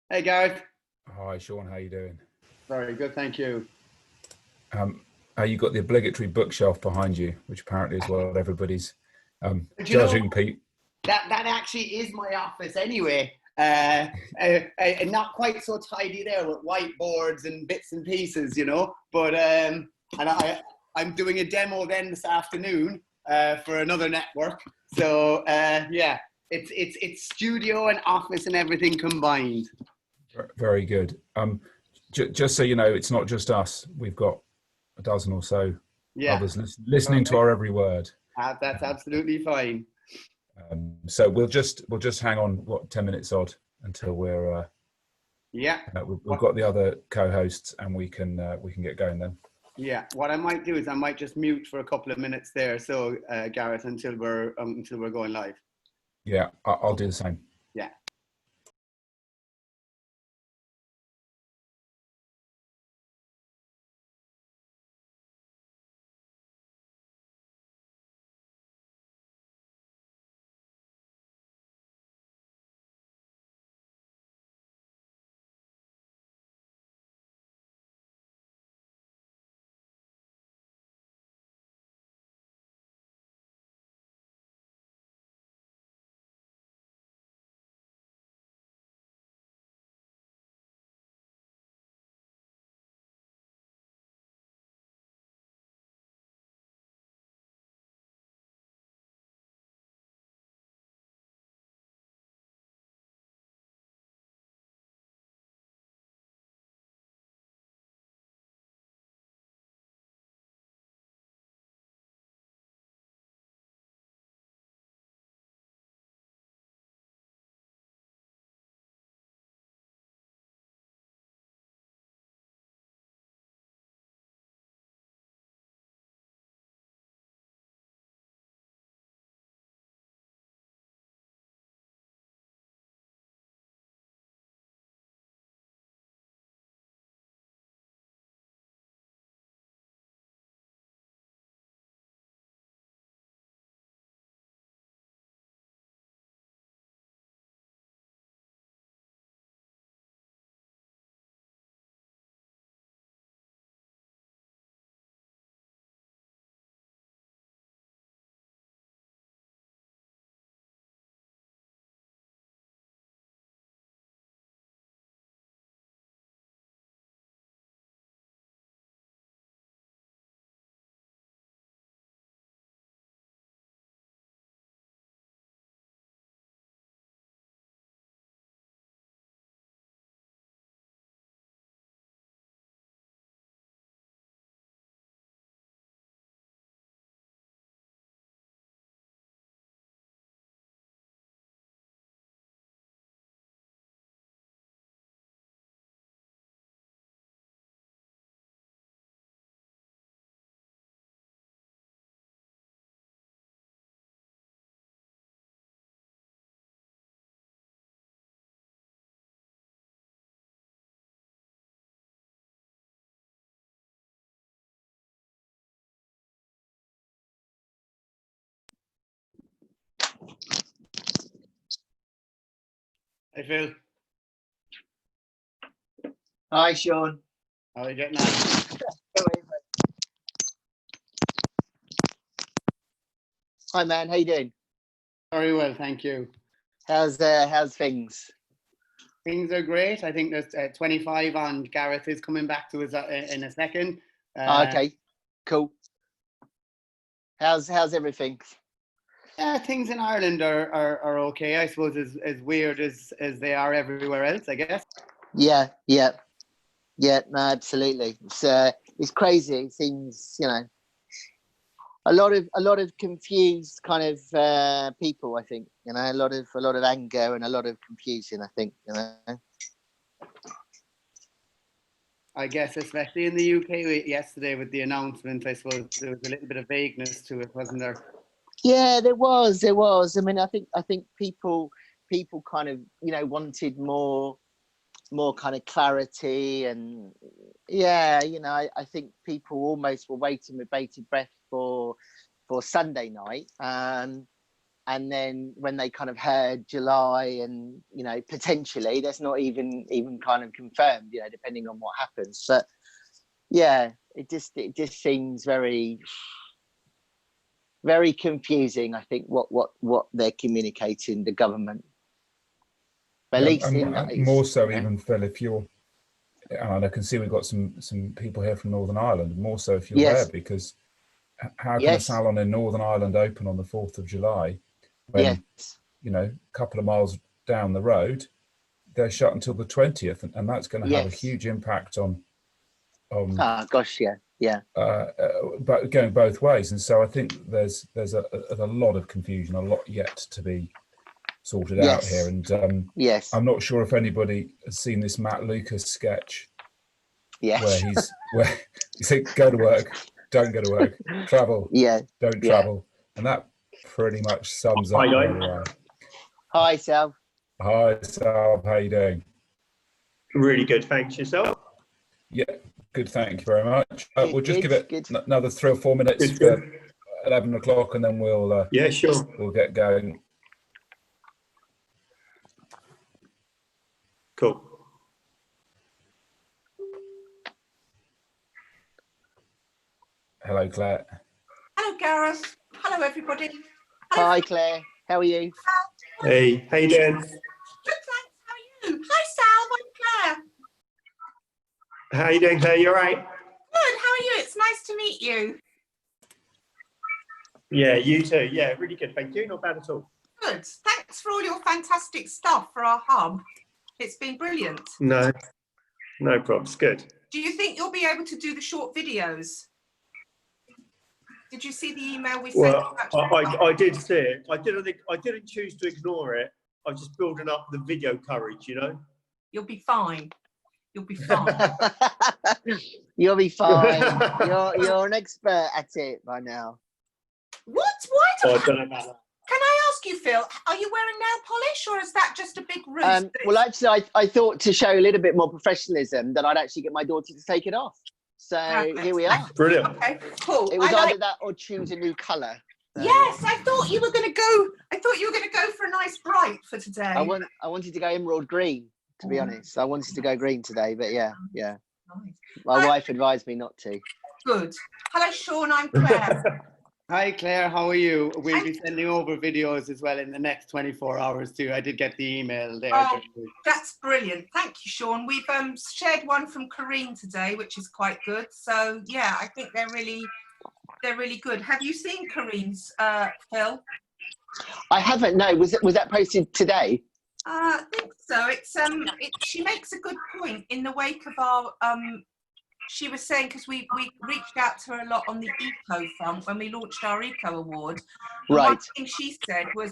Hey Gareth. Hi, Sean. How you doing? Very good, thank you. Um, you got the obligatory bookshelf behind you, which apparently is what everybody's But you know judging Pete. that actually is my office anyway. Not quite so tidy there with whiteboards and bits and pieces, But and I'm doing a demo then this afternoon for another network. So yeah, it's studio and office and everything combined. Very good. Just so you know, it's not just us. We've got a dozen or so Yeah, others listening to perfect. our every word. That's Um, absolutely fine. so we'll just hang on 10 minutes odd until Yeah. we've got the other co-hosts and we can get going then. Yeah, what I might do is I might just mute for a couple of minutes there, so Gareth, until we're going live. Yeah, I'll do the same. Yeah. Hey Phil, Hi, Sean. how are you getting on? Hi, man. How you doing? Very well, thank you. How's things? Things are great. I think there's 25 on. Gareth is coming back to us in a second. Okay, cool. How's everything? Things in Ireland are okay. I suppose as weird as they are everywhere else, I guess. Yeah. No, absolutely. It's crazy. It seems, a lot of confused kind of people. I think, a lot of anger and a lot of confusion. I think, I guess, especially in the UK yesterday with the announcement, I suppose there was a little bit of vagueness to it, wasn't there? Yeah, there was. I mean, I think people kind of, wanted more kind of clarity, and yeah, I think people almost were waiting with bated breath for Sunday night, And then when they kind of heard July, and you know, potentially that's not even kind of confirmed, you know, depending on what happens. But yeah, it just seems very, very confusing. I think what they're communicating, the government. But at least and more so, even Phil, if you're, and I can see we've got some people here from Northern Ireland. More so if you're there, because how can a salon in Northern Ireland open on the 4th of July? When, you know, a couple of miles down the road, they're shut until the 20th, and that's going to have a huge impact on. Oh gosh, yeah. But going both ways, and so I think there's a lot of confusion, a lot yet to be sorted out here, and I'm not sure if anybody has seen this Matt Lucas sketch, where he said, "Go to work, don't go to work, travel, don't travel," and that pretty much sums up where we are. Hi, Salv. Hi, Salv. How you doing? Really good, thanks. Yourself? Yeah, good. Thank you very much. We'll just give it another 3 or 4 minutes for 11 o'clock, and then we'll we'll get going. Cool. Hello, Claire. Hello, Gareth. Hello, everybody. Hello. Hi, Claire. How are you? Hey, how you doing? Good, thanks. How are you? Hi, Salv. I'm Claire. How you doing, Claire? You all right? Good. How are you? It's nice to meet you. Yeah, you too. Yeah, really good. Thank you. Not bad at all. Good. Thanks for all your fantastic stuff for our hub. It's been brilliant. No problems. Good. Do you think you'll be able to do the short videos? Did you see the email we sent? Well, I did see it. I didn't choose to ignore it. I was just building up the video courage, you know. You'll be fine. You'll be fine. You'll be fine. You're an expert at it by now. What? Why? I don't know about that. Can I ask you, Phil? Are you wearing nail polish, or is that just a big ruse? Well, actually, I thought to show a little bit more professionalism that I'd actually get my daughter to take it off. So here we are. Brilliant. Okay, cool. It was either that or choose a new colour. So. Yes, I thought you were going to go. I thought you were going to go for a nice bright for today. I wanted to go emerald green, to be honest. I wanted to go green today, but yeah. Nice. My wife advised me not to. Good. Hello, Sean. I'm Claire. Hi, Claire. How are you? We'll be sending over videos as well in the next 24 hours too. I did get the email there. Oh, that's brilliant. Thank you, Sean. We've shared one from Kareen today, which is quite good. So yeah, I think they're really good. Have you seen Kareen's, Phil? I haven't. No. Was that posted today? I think so. She makes a good point in the wake of our she was saying, because we reached out to her a lot on the eco front when we launched our eco award. Right. One thing she said was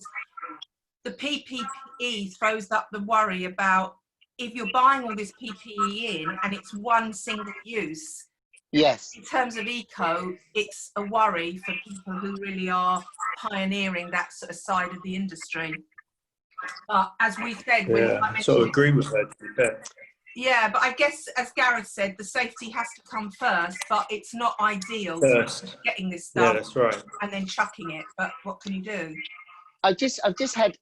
the PPE throws up the worry about if you're buying all this PPE in and it's one single use. Yes. In terms of eco, it's a worry for people who really are pioneering that sort of side of the industry. But as we said, I sort of agree with her, to be fair. Yeah, but I guess, as Gareth said, the safety has to come first, but it's not ideal getting this stuff. Yeah, that's right. And then chucking it, but what can you do? I've just had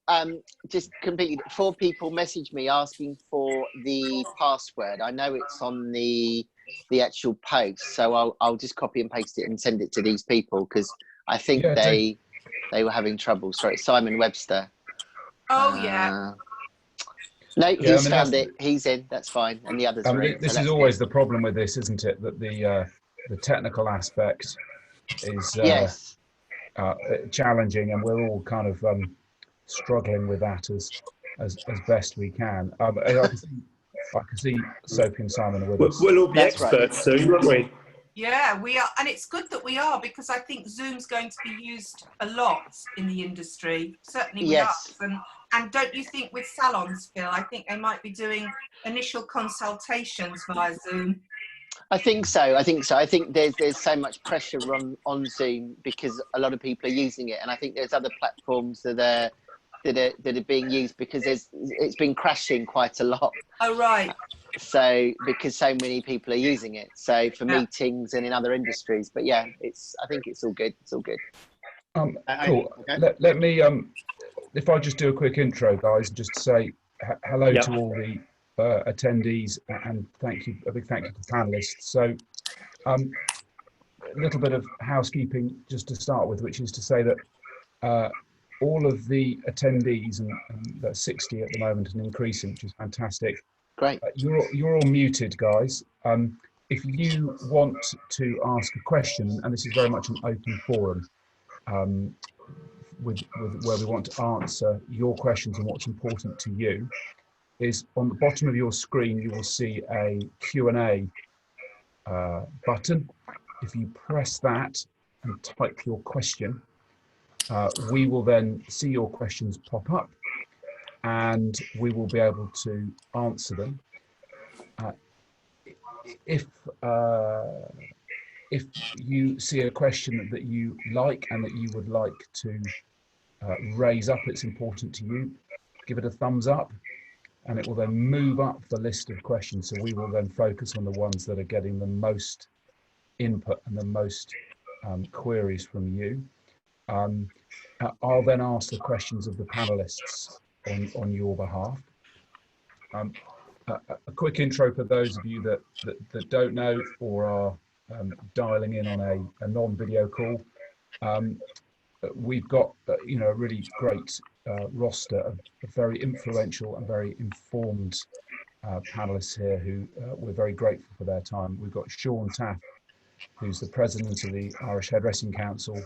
just completed 4 people message me asking for the password. I know it's on the actual post, so I'll just copy and paste it and send it to these people, because I think they were having trouble. Sorry, Simon Webster. Oh yeah. No, he's found it. He's in. That's fine, and the others are in. This is always the problem with this, isn't it? That the technical aspect is challenging, and we're all kind of struggling with that as best we can. I can see Sophie and Simon are with us. We'll all be experts soon, won't we? Yeah, we are, and it's good that we are, because I think Zoom's going to be used a lot in the industry. Certainly with us. And don't you think with salons, Phil, I think they might be doing initial consultations via Zoom? I think so. I think there's so much pressure on Zoom because a lot of people are using it, and I think there's other platforms that are being used because it's been crashing quite a lot. Oh right. So because so many people are using it, so for meetings and in other industries. But yeah, I think it's all good. It's all good. Cool. Let me if I just do a quick intro, guys, just to say hello to all the attendees, and a big thank you to the panelists. So a little bit of housekeeping just to start with, which is to say that all of the attendees, and that's 60 at the moment and increasing, which is fantastic. Great. You're all muted, guys. If you want to ask a question, and this is very much an open forum, with where we want to answer your questions and what's important to you, is on the bottom of your screen you will see a Q&A button. If you press that and type your question, we will then see your questions pop up and we will be able to answer them. If you see a question that you like and that you would like to raise up, it's important to you, give it a thumbs up, and it will then move up the list of questions. So we will then focus on the ones that are getting the most input and the most queries from you. I'll then ask the questions of the panelists on your behalf. A quick intro for those of you that don't know or are dialing in on a non-video call. We've got a really great roster of very influential and very informed panelists here who we're very grateful for their time. We've got Taaffe, who's the president of the Irish Hairdressing Council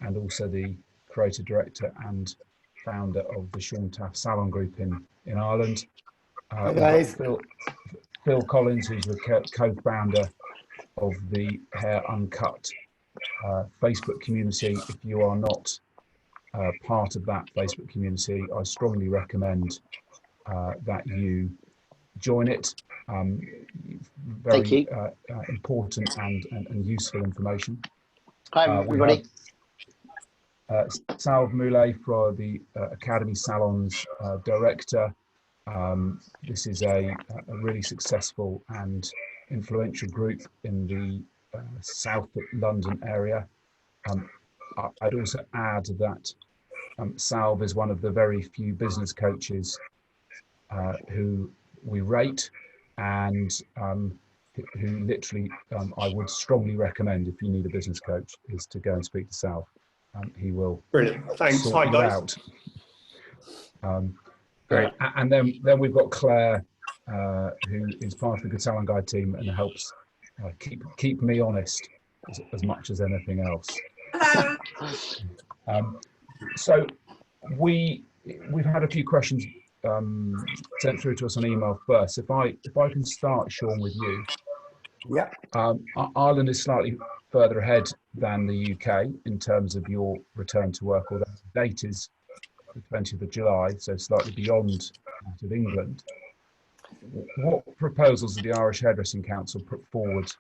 and also the creative director and founder of the Taaffe Salon Group in Ireland. Hi guys. Phil Collins, who's the co-founder of the Hair Uncut Facebook community. If you are not part of that Facebook community, I strongly recommend that you join it. Very important and useful information. Hi everybody. Salv Mule for the Academy Salons director. This is a really successful and influential group in the South London area. I'd also add that Salv is one of the very few business coaches who we rate, and who literally I would strongly recommend, if you need a business coach, is to go and speak to Salv. He will brilliant. Thanks. sort Hi you guys. out. Great. And then we've got Claire, who is part of the Good Salon Guide team and helps keep me honest as much as anything else. Hello. So we've had a few questions sent through to us on email first. If I can start, Sean, with you. Yeah. Ireland is slightly further ahead than the UK in terms of your return to work, although the date is the 20th of July, so slightly beyond that of England. What proposals did the Irish Hairdressing Council put forward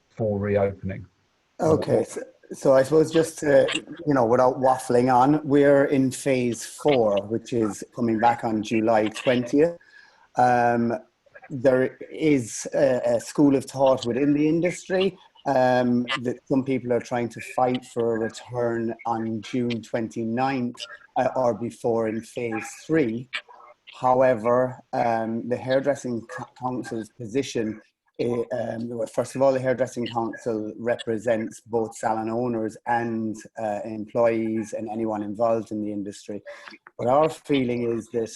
for reopening? Okay, so I suppose just to, without waffling on, we're in phase 4, which is coming back on July 20th. There is a school of thought within the industry that some people are trying to fight for a return on June 29th or before in phase 3. However, the Hairdressing Council's position, first of all, the Hairdressing Council represents both salon owners and employees and anyone involved in the industry. But our feeling is that,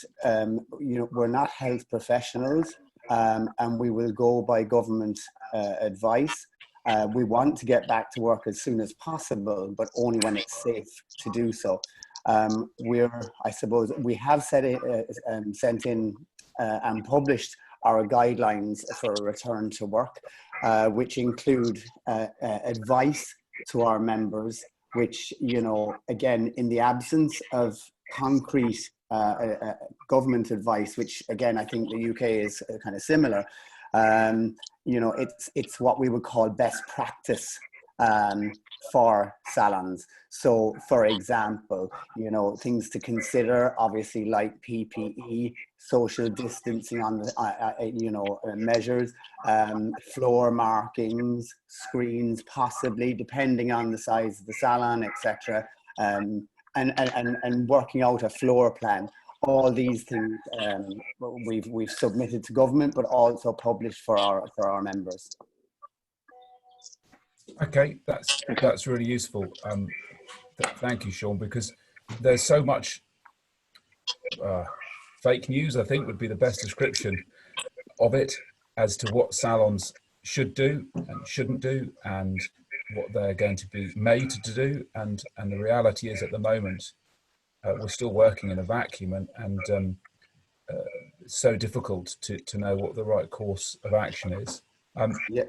we're not health professionals, and we will go by government advice. We want to get back to work as soon as possible, but only when it's safe to do so. I suppose we have sent in and published our guidelines for a return to work, which include advice to our members, which, again, in the absence of concrete government advice, which again, I think the UK is kind of similar, it's what we would call best practice for salons. So, for example, things to consider, obviously, like PPE, social distancing on the, measures, floor markings, screens, possibly, depending on the size of the salon, etc. and working out a floor plan. All these things we've submitted to government, but also published for our members. Okay, that's really useful. Thank you, Sean, because there's so much fake news, I think would be the best description of it, as to what salons should do and shouldn't do, and what they're going to be made to do. And the reality is, at the moment, we're still working in a vacuum, and it's so difficult to know what the right course of action is. Yeah.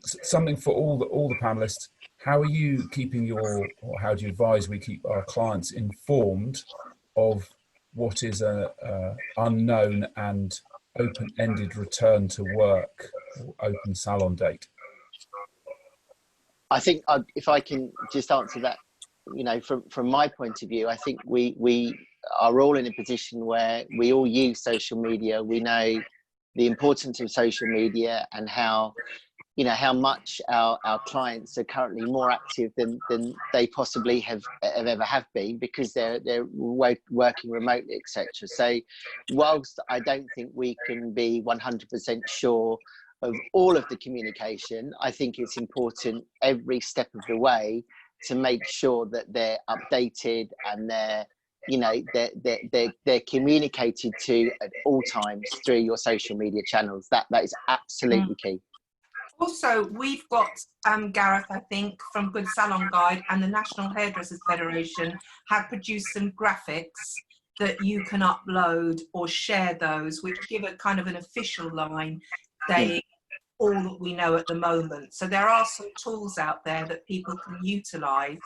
Something for all the panelists: how are you keeping or how do you advise we keep our clients informed of what is a unknown and open-ended return to work or open salon date? I think if I can just answer that, from my point of view, I think we are all in a position where we all use social media. We know the importance of social media and how much our clients are currently more active than they possibly have been, because they're working remotely, etc. So whilst I don't think we can be 100% sure of all of the communication, I think it's important every step of the way to make sure that they're updated and they're communicated to at all times through your social media channels. That is absolutely key. Also, we've got Gareth, I think, from Good Salon Guide and the National Hairdressers Federation have produced some graphics that you can upload or share those, which give a kind of an official line saying all that we know at the moment. So there are some tools out there that people can utilise,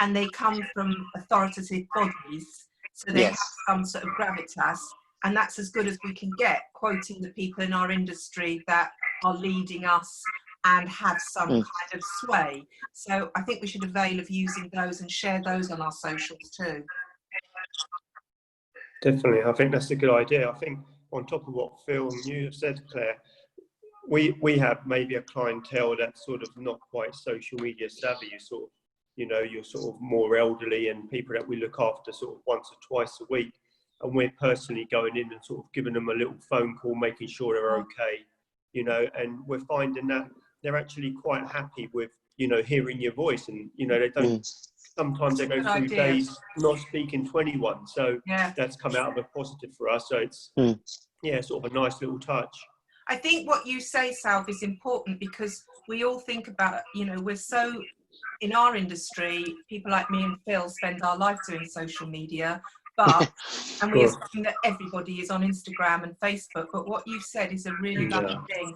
and they come from authoritative bodies, so they have some sort of gravitas, and that's as good as we can get, quoting the people in our industry that are leading us and have some kind of sway. So I think we should avail of using those and share those on our socials too. Definitely, I think that's a good idea. I think on top of what Phil and you have said, Claire, we have maybe a clientele that's sort of not quite social media savvy. You're sort of more elderly and people that we look after sort of once or twice a week, and we're personally going in and sort of giving them a little phone call, making sure they're okay, and we're finding that they're actually quite happy with, hearing your voice, and, they don't, sometimes they go through days not speaking to anyone. So that's come out of a positive for us. So it's, sort of a nice little touch. I think what you say, Salv, is important, because we all think about, we're so, in our industry, people like me and Phil spend our life doing social media, and we assume that everybody is on Instagram and Facebook, but what you've said is a really valid thing.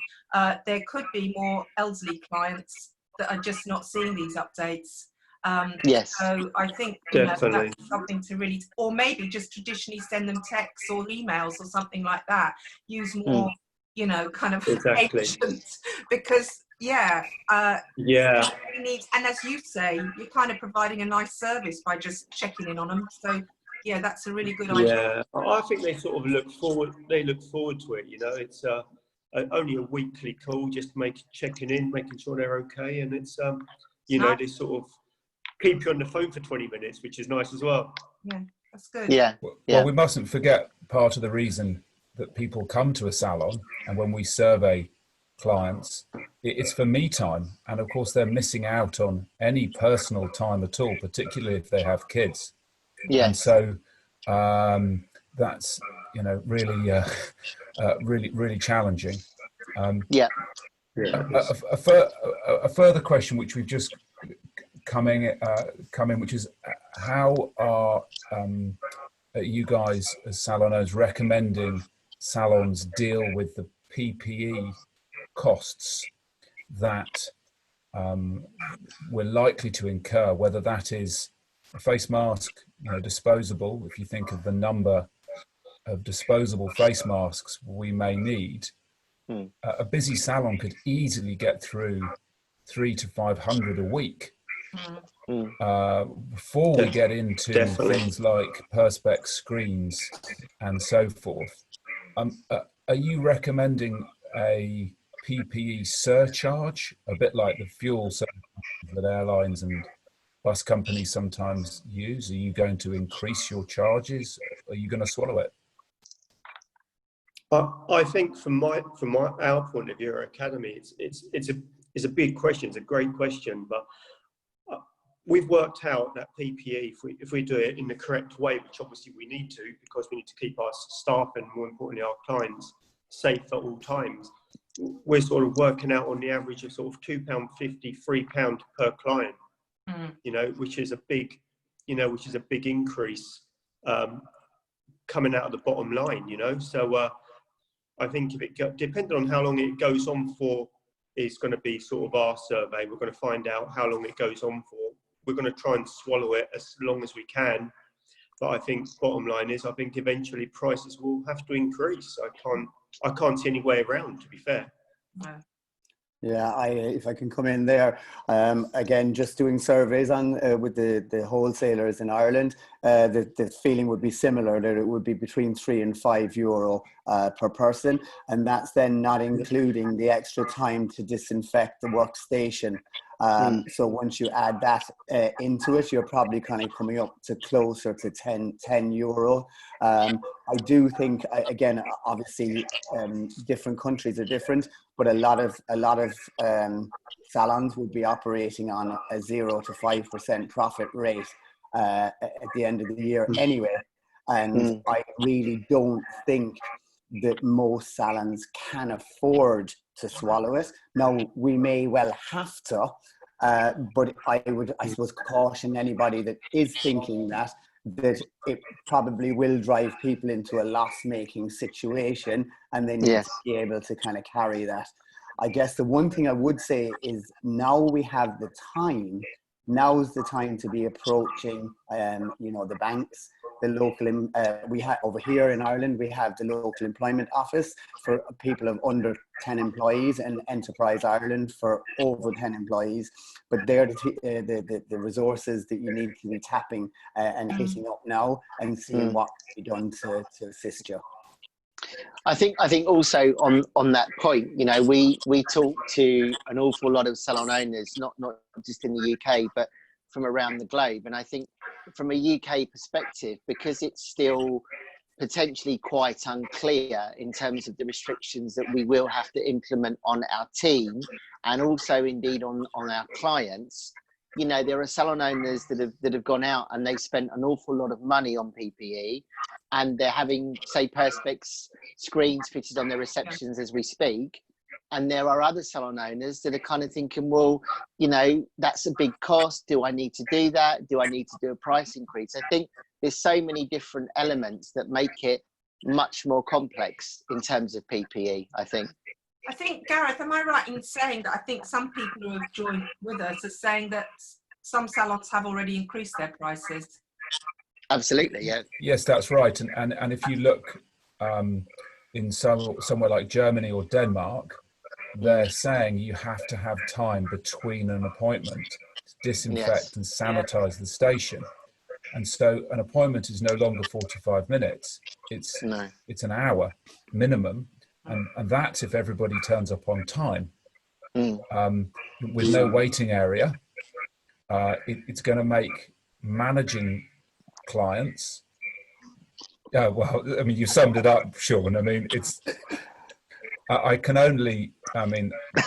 There could be more elderly clients that are just not seeing these updates. So I think that's something to really, or maybe just traditionally send them texts or emails or something like that. Use more, kind of ancient, because and as you say, you're kind of providing a nice service by just checking in on them. So that's a really good idea. I think they sort of look forward to it. It's only a weekly call, just checking in, making sure they're okay, and it's they sort of keep you on the phone for 20 minutes, which is nice as well. Yeah, that's good. Well, we mustn't forget part of the reason that people come to a salon, and when we survey clients, it's for me time, and of course they're missing out on any personal time at all, particularly if they have kids. And so that's really challenging. A further question which we've just come in, which is how are you guys as salon owners recommending salons deal with the PPE costs that we're likely to incur, whether that is a face mask, disposable. If you think of the number of disposable face masks we may need, a busy salon could easily get through 300 to 500 a week before we get into things like perspex screens and so forth. Are you recommending a PPE surcharge, a bit like the fuel surcharge that airlines and bus companies sometimes use? Are you going to increase your charges? Are you going to swallow it? I think from our point of view, our academy, it's a big question. It's a great question, but we've worked out that PPE, if we do it in the correct way, which obviously we need to, because we need to keep our staff and more importantly our clients safe at all times. We're sort of working out on the average of sort of £2.50, £3 per client, you know, which is a big increase coming out of the bottom line, you know. So I think if it depending on how long it goes on for, is going to be sort of our survey. We're going to find out how long it goes on for. We're going to try and swallow it as long as we can. But I think bottom line is, I think eventually prices will have to increase. I can't see any way around, to be fair. Yeah, if I can come in there, again, just doing surveys on with the wholesalers in Ireland, the feeling would be similar, that it would be between €3 and €5 per person, and that's then not including the extra time to disinfect the workstation. So once you add that into it, you're probably kind of coming up to closer to €10. I do think, again, obviously different countries are different, but a lot of salons would be operating on a 0 to 5% profit rate at the end of the year anyway. And I really don't think that most salons can afford to swallow it. Now, we may well have to, but I suppose, caution anybody that is thinking that it probably will drive people into a loss-making situation, and they need to be able to kind of carry that. I guess the one thing I would say is, now we have the time. Now's the time to be approaching, the banks, the local. We have over here in Ireland, we have the local employment office for people of under 10 employees, and Enterprise Ireland for over 10 employees. But they're the resources that you need to be tapping and hitting up now, and seeing what can be done to assist you. I think also on that point, you know, we talk to an awful lot of salon owners, not just in the UK, but from around the globe. And I think from a UK perspective, because it's still potentially quite unclear in terms of the restrictions that we will have to implement on our team, and also indeed on our clients, you know, there are salon owners that have gone out and they've spent an awful lot of money on PPE, and they're having, say, Perspex screens fitted on their receptions as we speak. And there are other salon owners that are kind of thinking, well, you know, that's a big cost. Do I need to do that? Do I need to do a price increase? I think there's so many different elements that make it much more complex in terms of PPE, I think. I think, Gareth, am I right in saying that I think some people who have joined with us are saying that some salons have already increased their prices? Absolutely, yeah. Yes, that's right. And if you look in somewhere like Germany or Denmark, they're saying you have to have time between an appointment to disinfect and sanitize the station. And so an appointment is no longer 45 minutes. It's an hour minimum. And that's if everybody turns up on time. With no waiting area, it's going to make managing clients. Well, I mean, you summed it up, Sean. I mean,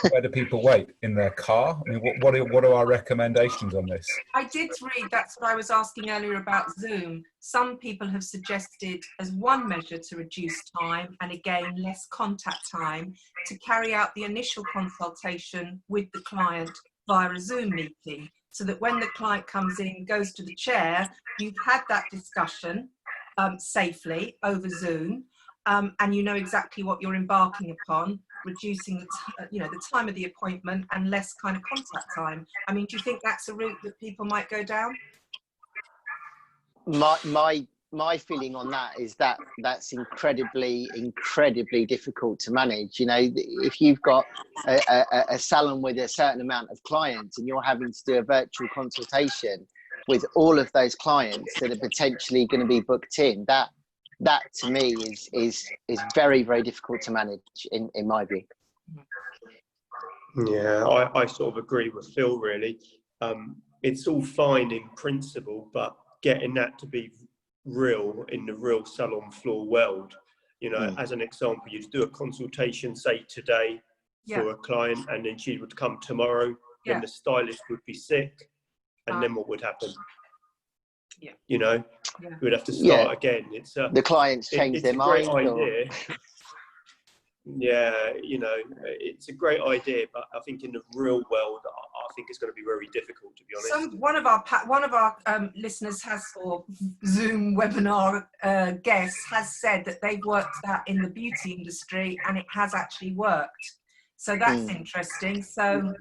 where do people wait? In their car? I mean, what are our recommendations on this? I did read, that's what I was asking earlier about Zoom. Some people have suggested, as one measure to reduce time, and again, less contact time, to carry out the initial consultation with the client via a Zoom meeting, so that when the client comes in, goes to the chair, you've had that discussion safely over Zoom, and you know exactly what you're embarking upon, reducing the time of the appointment and less kind of contact time. I mean, do you think that's a route that people might go down? My feeling on that is that that's incredibly difficult to manage. You know, if you've got a salon with a certain amount of clients and you're having to do a virtual consultation with all of those clients that are potentially going to be booked in, that to me is very, very difficult to manage in my view. Yeah, I sort of agree with Phil, really. it's all fine in principle, but getting that to be real in the real salon floor world, you know, as an example, you'd do a consultation, say today, for a client, and then she would come tomorrow, then the stylist would be sick, and then what would happen? You know, we'd have to start again. It's the clients change their mind. Great idea. Yeah, you know, it's a great idea, but I think in the real world, I think it's going to be very difficult, to be honest. One of our listeners has, or Zoom webinar guests has said that they've worked that in the beauty industry and it has actually worked. So that's interesting. So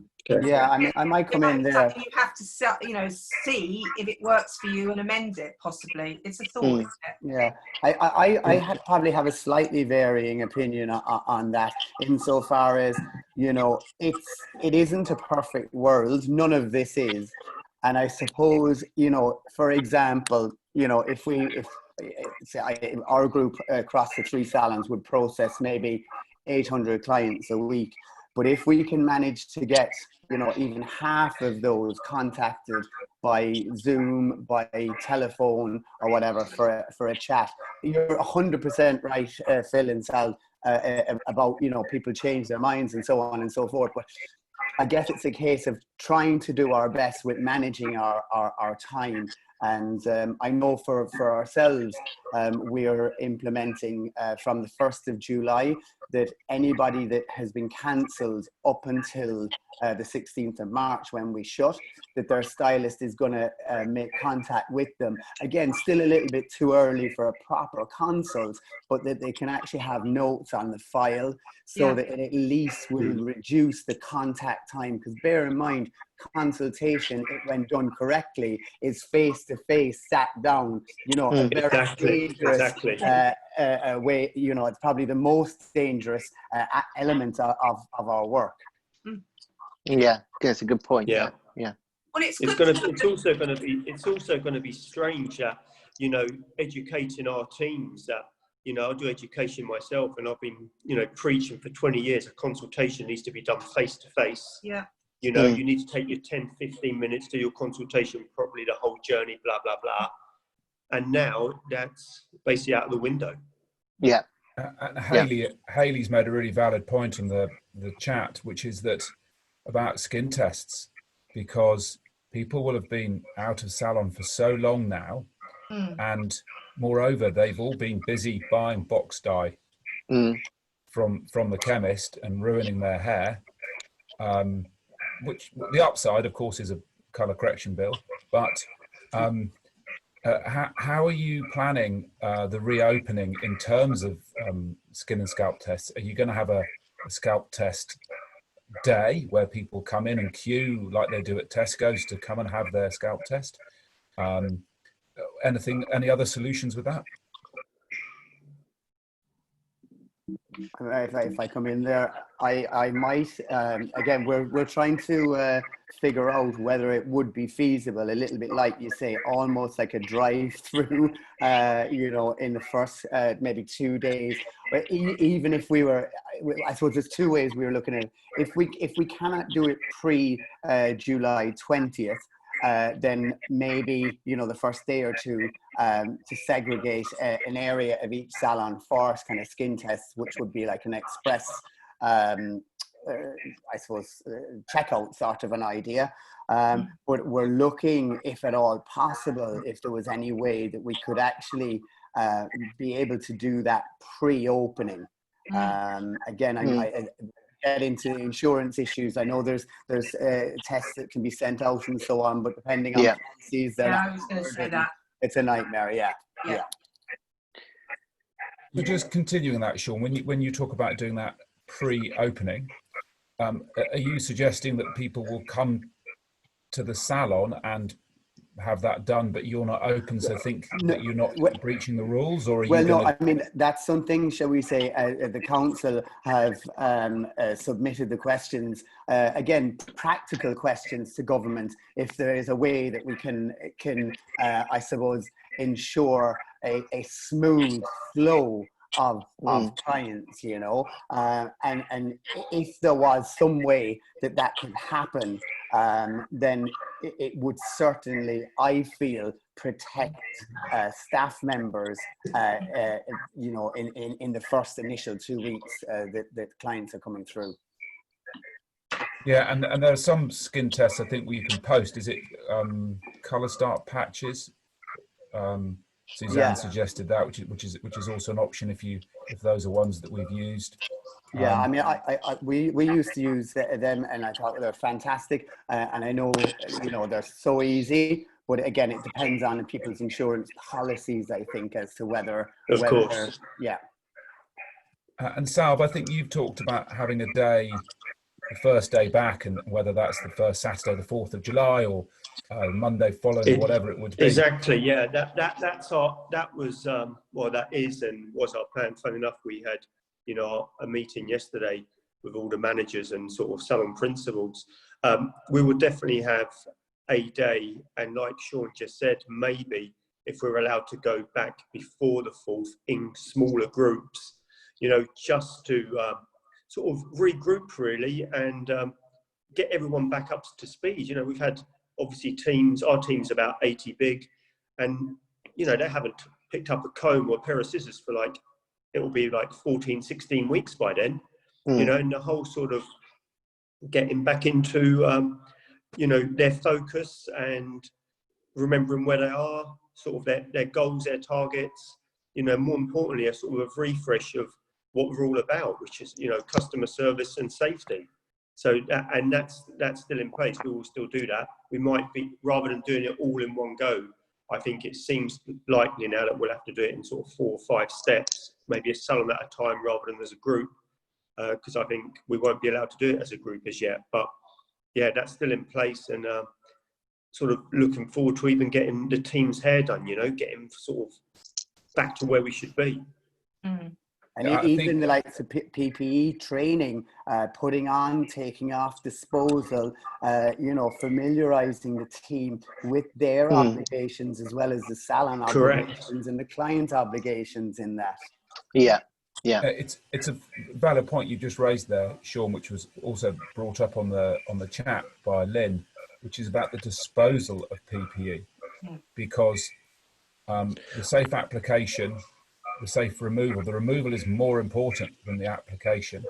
yeah, I might come in there. You have to, you know, see if it works for you and amend it. Possibly, it's a thought. Isn't it? Yeah, I probably have a slightly varying opinion on that, insofar as, you know, it isn't a perfect world. None of this is, and I suppose, you know, for example, you know, if our group across the 3 salons would process maybe 800 clients a week. But if we can manage to get, you know, even half of those contacted by Zoom, by telephone or whatever for a chat, you're 100% right, Phil and Salv, about, you know, people change their minds and so on and so forth. But I guess it's a case of trying to do our best with managing our time. And I know for ourselves, we're implementing from the 1st of July that anybody that has been cancelled up until the 16th of March when we shut, that their stylist is going to make contact with them. Again, still a little bit too early for a proper consult, but that they can actually have notes on the file so that it at least will reduce the contact time. Because bear in mind, consultation, when done correctly, is face-to-face, sat down, you know, a very dangerous way, you know, it's probably the most dangerous element of our work. Yeah, that's a good point. Yeah. Well, it's also going to be strange that, you know, educating our teams that, you know, I do education myself, and I've been, you know, preaching for 20 years. A consultation needs to be done face to face. Yeah. You know, you need to take your 10, 15 minutes to your consultation properly, the whole journey, blah, blah, blah. And now that's basically out of the window. Yeah. Hayley's made a really valid point in the chat, which is that about skin tests, because people will have been out of salon for so long now, and moreover, they've all been busy buying box dye from the chemist and ruining their hair. Which the upside, of course, is a colour correction bill. But how are you planning the reopening in terms of skin and scalp tests? Are you going to have a scalp test day where people come in and queue like they do at Tesco's to come and have their scalp test? Any other solutions with that? If I come in there, I might, again, we're trying to figure out whether it would be feasible, a little bit like you say, almost like a drive-through, you know, in the first maybe 2 days. But even if we were, I suppose there's 2 ways we were looking at it. If we cannot do it pre-July 20th, then maybe, you know, the first day or two to segregate an area of each salon for kind of skin tests, which would be like an express, I suppose, checkout sort of an idea. But we're looking, if at all possible, if there was any way that we could actually be able to do that pre-opening. Again, I get into insurance issues. I know there's tests that can be sent out and so on, but depending on policies, I was going to say that it's a nightmare. Yeah. So just continuing that, Sean, when you talk about doing that pre-opening, are you suggesting that people will come to the salon and have that done, but you're not open, so think that you're not breaching the rules? Or are you no, I mean, that's something, shall we say, the council have submitted the questions, again, practical questions to government, if there is a way that we can I suppose, ensure a smooth flow of clients, you know, and if there was some way that could happen, then it would certainly, I feel, protect staff members, you know, in the first initial 2 weeks that clients are coming through. Yeah, and there are some skin tests I think where you can post. Is it colour start patches? Suzanne suggested that, which is also an option if those are ones that we've used. Yeah, I mean, we used to use them, and I thought they're fantastic. And I know, you know, they're so easy, but again, it depends on people's insurance policies, I think, as to whether. Of course. Yeah. And Salv, I think you've talked about having a day, the first day back, and whether that's the first Saturday, the 4th of July, or Monday following, or whatever it would be. Exactly. Yeah. That was well, that is and was our plan. Funny enough, we had, you know, a meeting yesterday with all the managers and sort of salon principals. We will definitely have a day, and like Sean just said, maybe if we're allowed to go back before the 4th in smaller groups, you know, just to sort of regroup really, and get everyone back up to speed. You know, we've had obviously teams, our team's about 80 big, and you know, they haven't picked up a comb or a pair of scissors for like, it will be like 14, 16 weeks by then, you know, and the whole sort of getting back into, you know, their focus and remembering where they are, sort of their goals, their targets, you know, more importantly, a sort of a refresh of what we're all about, which is, you know, customer service and safety. So, and that's still in place. We will still do that. We might be, rather than doing it all in one go, I think it seems likely now that we'll have to do it in sort of 4 or 5 steps, maybe a salon at a time rather than as a group, because I think we won't be allowed to do it as a group as yet. But yeah, that's still in place, and sort of looking forward to even getting the team's hair done, you know, getting sort of back to where we should be. And even the likes of PPE training, putting on, taking off, disposal, you know, familiarising the team with their obligations as well as the salon obligations and the client obligations in that. Yeah. It's a valid point you just raised there, Sean, which was also brought up on the chat by Lynn, which is about the disposal of PPE, because the safe application, the safe removal, the removal is more important than the application,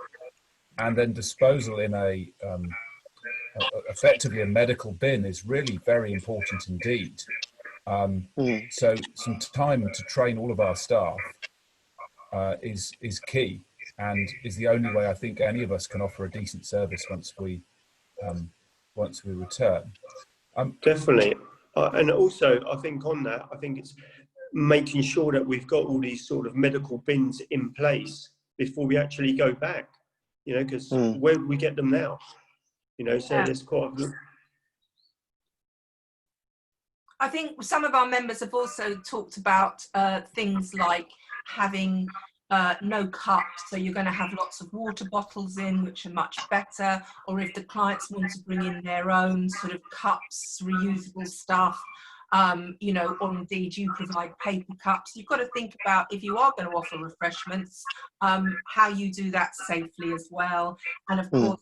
and then disposal in effectively a medical bin is really very important indeed. So some time to train all of our staff is key, and is the only way I think any of us can offer a decent service once we return. Definitely, and also I think on that, I think it's making sure that we've got all these sort of medical bins in place before we actually go back, you know, because where do we get them now? You know, so there's quite a... I think some of our members have also talked about things like having no cups, so you're going to have lots of water bottles in, which are much better, or if the clients want to bring in their own sort of cups, reusable stuff, you know, or indeed you provide paper cups. You've got to think about, if you are going to offer refreshments, how you do that safely as well. And of course,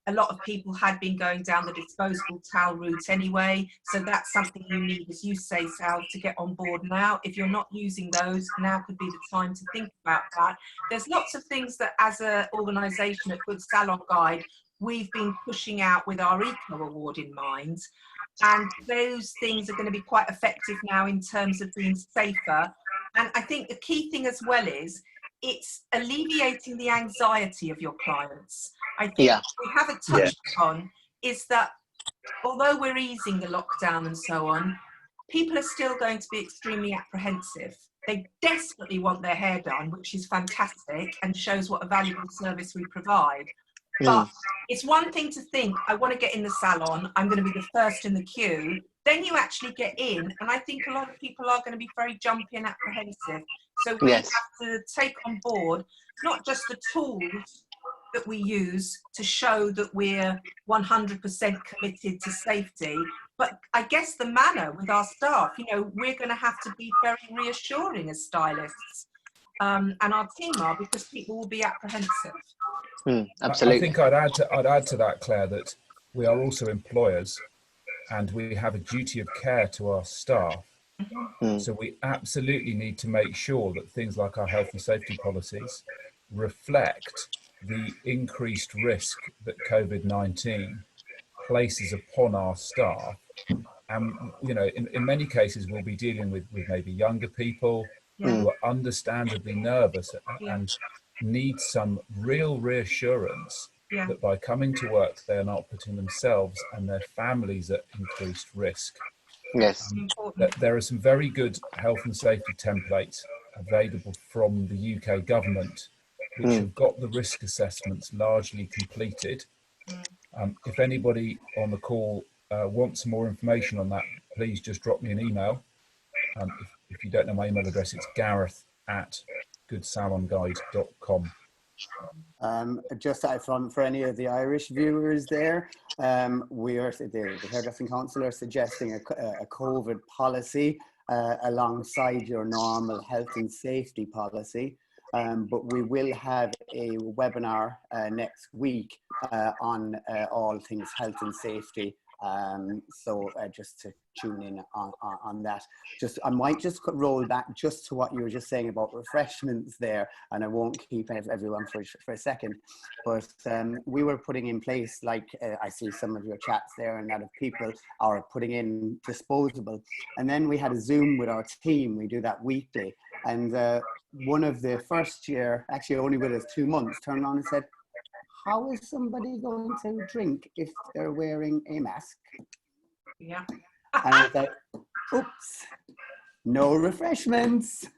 a lot of people had been going down the disposable towel route anyway, so that's something you need, as you say, Salv, to get on board now. If you're not using those, now could be the time to think about that. There's lots of things that as an organisation at Good Salon Guide, we've been pushing out with our Eco Award in mind. And those things are going to be quite effective now in terms of being safer. And I think the key thing as well is it's alleviating the anxiety of your clients. I think we haven't touched on is that although we're easing the lockdown and so on, people are still going to be extremely apprehensive. They desperately want their hair done, which is fantastic and shows what a valuable service we provide. But it's one thing to think, I want to get in the salon, I'm going to be the first in the queue. Then you actually get in, and I think a lot of people are going to be very jumpy and apprehensive. So we have to take on board not just the tools that we use to show that we're 100% committed to safety, but I guess the manner with our staff. You know, we're going to have to be very reassuring as stylists. and our team are, because people will be apprehensive. Absolutely. I think I'd add to that, Claire, that we are also employers, and we have a duty of care to our staff. So we absolutely need to make sure that things like our health and safety policies reflect the increased risk that COVID-19 places upon our staff. And, you know, in many cases, we'll be dealing with maybe younger people who are understandably nervous and need some real reassurance that by coming to work, they're not putting themselves and their families at increased risk. Yes. There are some very good health and safety templates available from the UK government, which have got the risk assessments largely completed. If anybody on the call wants some more information on that, please just drop me an email. If you don't know my email address, it's gareth@goodsalonguide.com. Just out front for any of the Irish viewers there, the Hairdressing Council are suggesting a COVID policy alongside your normal health and safety policy. But we will have a webinar next week on all things health and safety. So just to tune in on that. I might just roll back just to what you were just saying about refreshments there, and I won't keep everyone for a second. But we were putting in place, like I see some of your chats there, and that of people are putting in disposable. And then we had a Zoom with our team. We do that weekly, and one of the first year, actually only with us 2 months, turned on and said, how is somebody going to drink if they're wearing a mask? Yeah. And I was like, oops, no refreshments.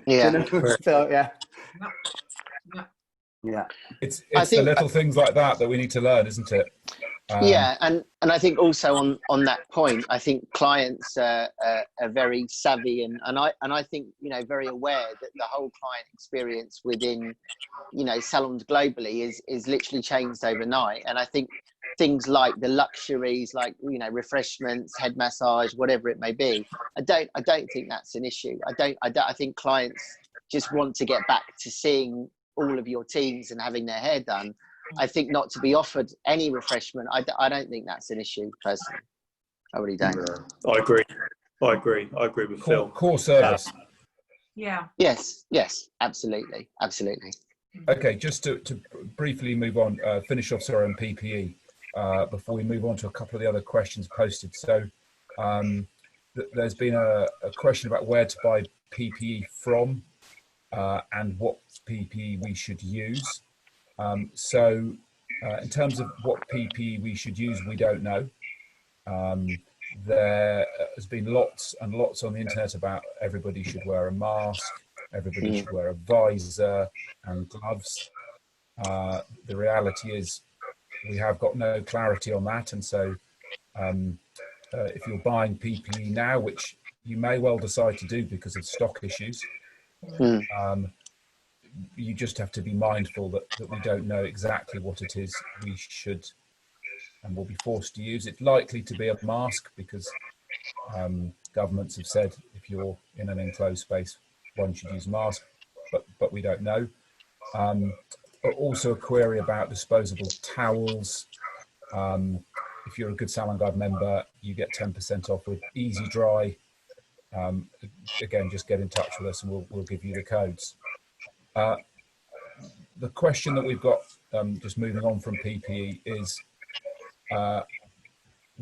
Yeah. You know? So, yeah. Yeah. It's the little things like that we need to learn, isn't it? Yeah, and I think also on that point, I think clients are very savvy and I think, you know, very aware that the whole client experience within, you know, salons globally is literally changed overnight. And I think things like the luxuries, like, you know, refreshments, head massage, whatever it may be, I don't think that's an issue. I think clients just want to get back to seeing all of your teams and having their hair done. I think not to be offered any refreshment, I don't think that's an issue personally. I really don't. I agree with Phil. Core service. Yeah. Yes, absolutely. Okay, just to briefly move on, finish off, sorry, on PPE, before we move on to a couple of the other questions posted. So there's been a question about where to buy PPE from and what PPE we should use. So in terms of what PPE we should use, we don't know. There has been lots and lots on the internet about everybody should wear a mask, everybody should wear a visor and gloves. The reality is we have got no clarity on that. And so if you're buying PPE now, which you may well decide to do because of stock issues, you just have to be mindful that we don't know exactly what it is we should and will be forced to use. It's likely to be a mask because governments have said if you're in an enclosed space, one should use a mask, but we don't know. But also a query about disposable towels. If you're a Good Salon Guide member, you get 10% off with Easy Dry. Again, just get in touch with us and we'll give you the codes. The question that we've got, just moving on from PPE, is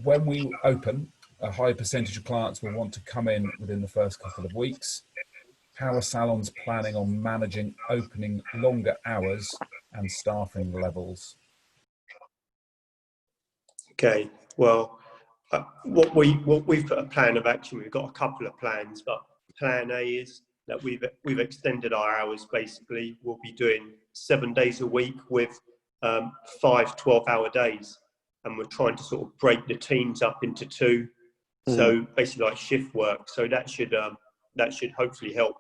when we open, a high percentage of clients will want to come in within the first couple of weeks. How are salons planning on managing opening longer hours and staffing levels? Okay, well, what we've put a plan of action. We've got a couple of plans, but plan A is that we've extended our hours. Basically, we'll be doing 7 days a week with 5 12-hour days, and we're trying to sort of break the teams up into 2. So basically, like shift work. So that should hopefully help.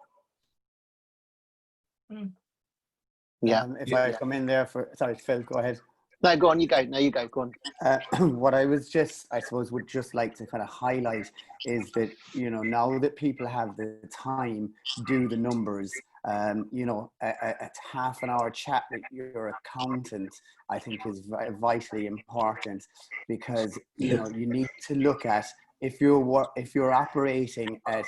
Yeah. If I come in there sorry, Phil, go ahead. No, go on, you go. No, you go. Go on. What I suppose, would just like to kind of highlight is that, you know, now that people have the time, do the numbers. You know, a half an hour chat with your accountant, I think, is vitally important, because, you know, you need to look at if you're operating at,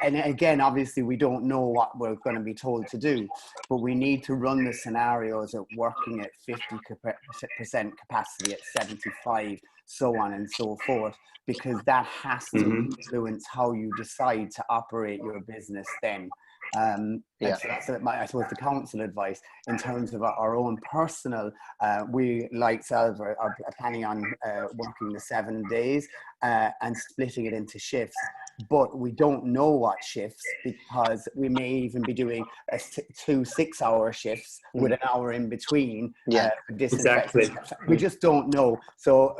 and again, obviously we don't know what we're going to be told to do, but we need to run the scenarios of working at 50% capacity, at 75, so on and so forth, because that has to influence how you decide to operate your business then. That's I suppose the council advice. In terms of our own personal, we, like Salv, are planning on working the 7 days and splitting it into shifts, but we don't know what shifts, because we may even be doing 2 6-hour shifts with an hour in between. Exactly. We just don't know. So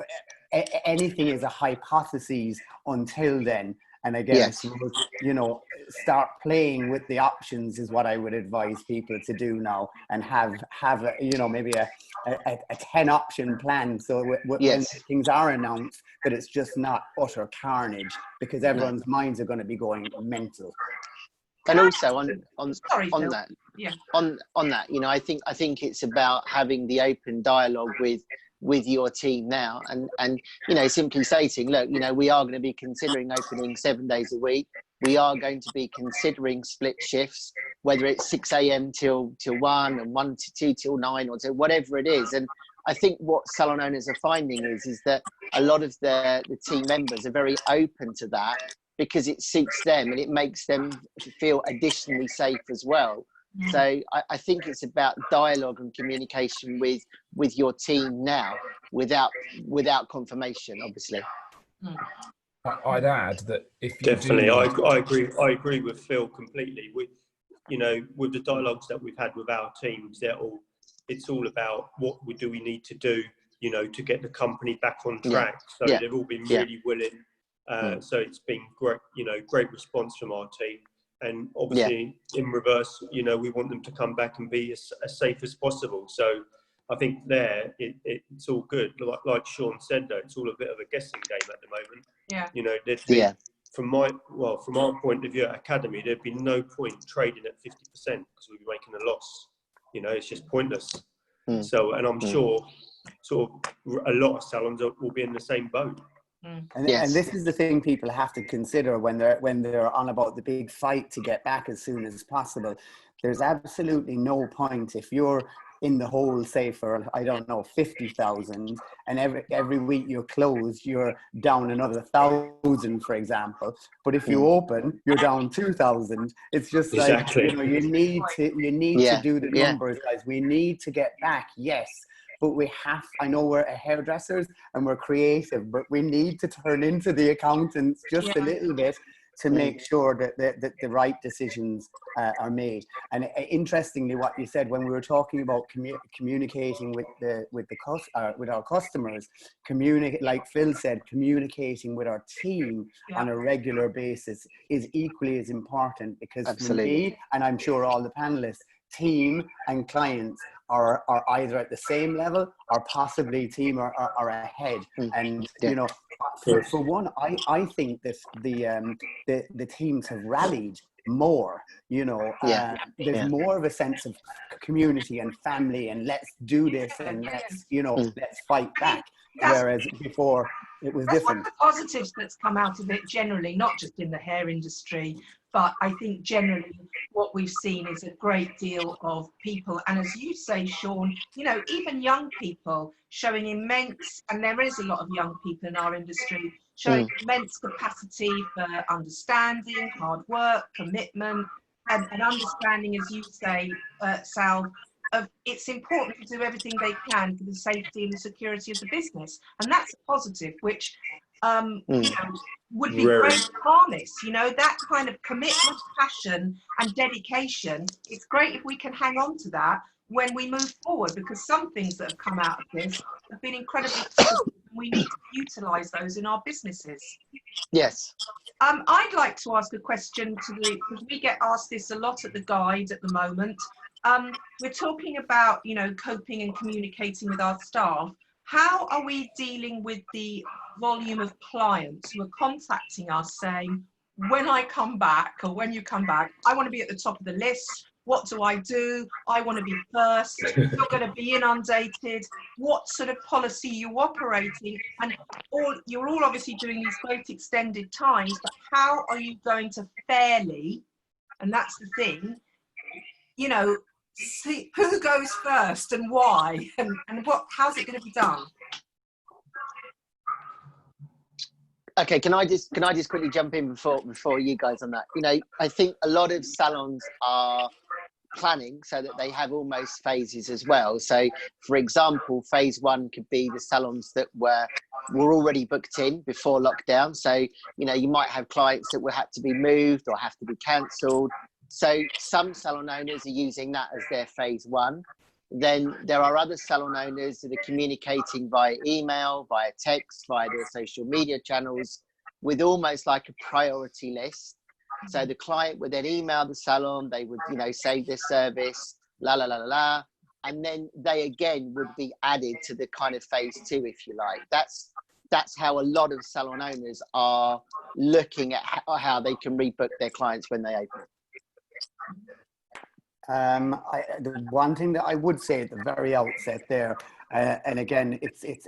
anything is a hypothesis until then. And again, I suppose, you know, start playing with the options is what I would advise people to do now, and have a, you know, maybe a 10 option plan. So when things are announced, that it's just not utter carnage, because everyone's minds are going to be going mental. And also on that, you know, I think it's about having the open dialogue with your team now, and you know, simply stating, look, you know, we are going to be considering opening 7 days a week. We are going to be considering split shifts, whether it's 6 a.m. till 1 and 1 to 2 till 9, or to whatever it is. And I think what salon owners are finding is that a lot of the team members are very open to that, because it suits them and it makes them feel additionally safe as well. So I think it's about dialogue and communication with your team now, without confirmation, obviously. I'd add that if you definitely, I agree with Phil completely. You know, with the dialogues that we've had with our teams, it's all about what do we need to do, you know, to get the company back on track. So they've all been really willing. So it's been great, you know, great response from our team. And obviously, in reverse, you know, we want them to come back and be as safe as possible. So I think it's all good. Like Sean said, though, it's all a bit of a guessing game at the moment. Yeah. You know, from our point of view at Academy, there'd be no point trading at 50% because we'd be making a loss. You know, it's just pointless. So, and I'm sure sort of a lot of salons will be in the same boat. And this is the thing people have to consider when they're on about the big fight to get back as soon as possible. There's absolutely no point if you're in the hole, say for, I don't know, 50,000, and every week you're closed, you're down another 1,000, for example. But if you open, you're down 2,000. It's just like, you know, you need to do the numbers, guys. We need to get back, yes. But I know we're hairdressers and we're creative, but we need to turn into the accountants just a little bit to make sure that the right decisions are made. And interestingly, what you said when we were talking about communicating with our customers, like Phil said, communicating with our team on a regular basis is equally as important, because for me, and I'm sure all the panelists, team and clients are either at the same level or possibly team are ahead. And you know, for one, I think that the teams have rallied more. You know, there's more of a sense of community and family, and let's do this, and let's fight back. Whereas before it was different. One of the positives that's come out of it generally, not just in the hair industry, but I think generally what we've seen is a great deal of people, and as you say, Sean, you know, even young people showing immense, and there is a lot of young people in our industry, showing immense capacity for understanding, hard work, commitment, and understanding, as you say, Salv, of it's important to do everything they can for the safety and the security of the business. And that's a positive, which you know, would be great to harness, you know, that kind of commitment, passion and dedication. It's great if we can hang on to that when we move forward, because some things that have come out of this have been incredibly positive, and we need to utilise those in our businesses. Yes. I'd like to ask a question because we get asked this a lot at the guide at the moment. we're talking about, you know, coping and communicating with our staff. How are we dealing with the volume of clients who are contacting us saying, when I come back, or when you come back, I want to be at the top of the list. What do? I want to be first. You're going to be inundated. What sort of policy are you operating? And you're all obviously doing these great extended times, but how are you going to fairly, and that's the thing, you know, see who goes first and why, and how's it going to be done? Okay, can I just quickly jump in before you guys on that? You know, I think a lot of salons are planning so that they have almost phases as well. So, for example, phase one could be the salons that were already booked in before lockdown. So, you know, you might have clients that will have to be moved or have to be cancelled. So some salon owners are using that as their phase one. Then there are other salon owners that are communicating via email, via text, via their social media channels with almost like a priority list. So the client would then email the salon, they would, you know, save their service, la, la, la, la, la. And then they again would be added to the kind of phase two, if you like. That's how a lot of salon owners are looking at how they can rebook their clients when they open. The one thing that I would say at the very outset there, and again,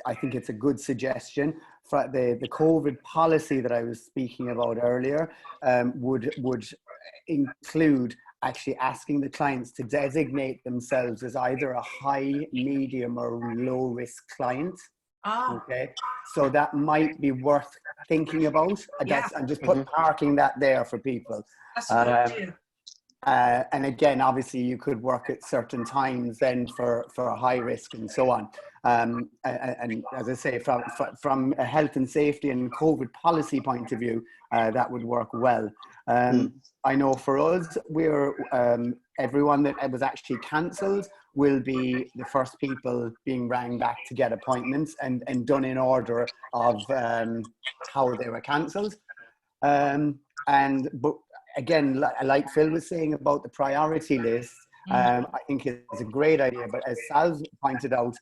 I think it's a good suggestion. For the COVID policy that I was speaking about earlier, would include actually asking the clients to designate themselves as either a high, medium, or low risk client. Okay, so that might be worth thinking about. Yeah. And just parking that there for people. That's a good idea. And again, obviously, you could work at certain times then for a high risk and so on. And as I say, from a health and safety and COVID policy point of view, that would work well. I know for us, we're everyone that was actually cancelled will be the first people being rang back to get appointments and done in order of how they were cancelled. But again, like Phil was saying about the priority list, I think it's a great idea. But as Salv pointed out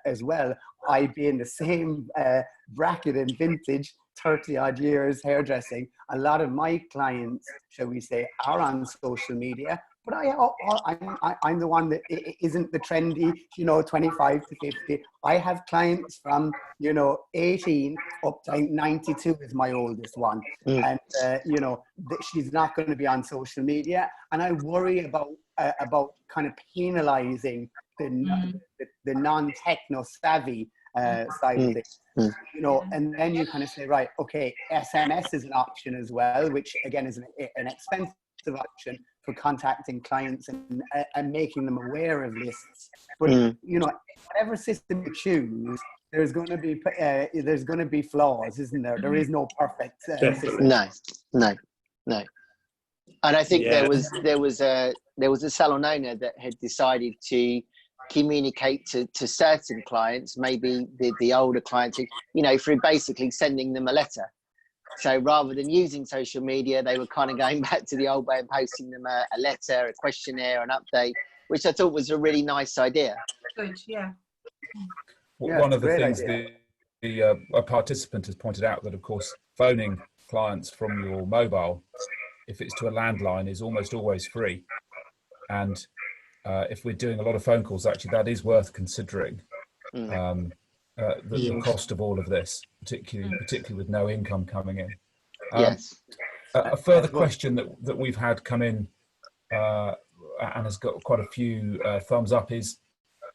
as well, I'd be in the same bracket in vintage, 30 odd years hairdressing. A lot of my clients, shall we say, are on social media, but I'm the one that isn't the trendy, 25 to 50. I have clients from, 18 up to 92 is my oldest one. And, she's not going to be on social media. And I worry about kind of penalizing the non-techno savvy side of things. And then you kind of say, right, okay, SMS is an option as well, which again is an expensive option for contacting clients and making them aware of lists. But whatever system you choose, there's going to be flaws, isn't there? There is no perfect system. No. And I think there was a salon owner that had decided to communicate to certain clients, maybe the older clients, through basically sending them a letter. So rather than using social media, they were kind of going back to the old way and posting them a letter, a questionnaire, an update, which I thought was a really nice idea. Good, yeah. One of the things a participant has pointed out that, of course, phoning clients from your mobile, if it's to a landline, is almost always free. And if we're doing a lot of phone calls, actually, that is worth considering. The cost of all of this, particularly with no income coming in. Yes. A further question that we've had come in and has got quite a few thumbs up is,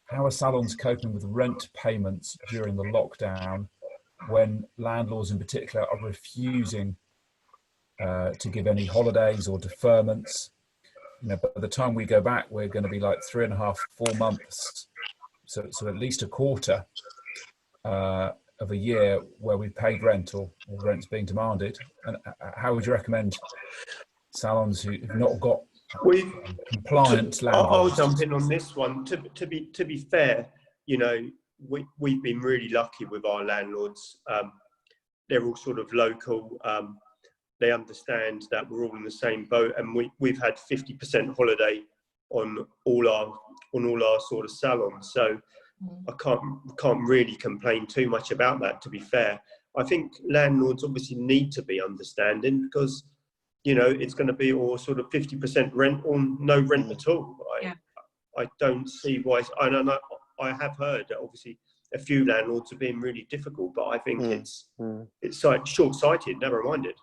how are salons coping with rent payments during the lockdown when landlords in particular are refusing to give any holidays or deferments? By the time we go back, we're going to be like 3.5, 4 months, so at least a quarter of a year where we've paid rent or rent's being demanded. And how would you recommend salons who've not got compliant landlords? I'll jump in on this one. To be fair, we've been really lucky with our landlords. They're all sort of local. They understand that we're all in the same boat, and we've had 50% holiday on all our sort of salons. So I can't really complain too much about that, to be fair. I think landlords obviously need to be understanding, because, you know, it's going to be all sort of 50% rent or no rent at all. I don't see why. I have heard that obviously a few landlords are being really difficult, but I think it's like short-sighted, narrow-minded.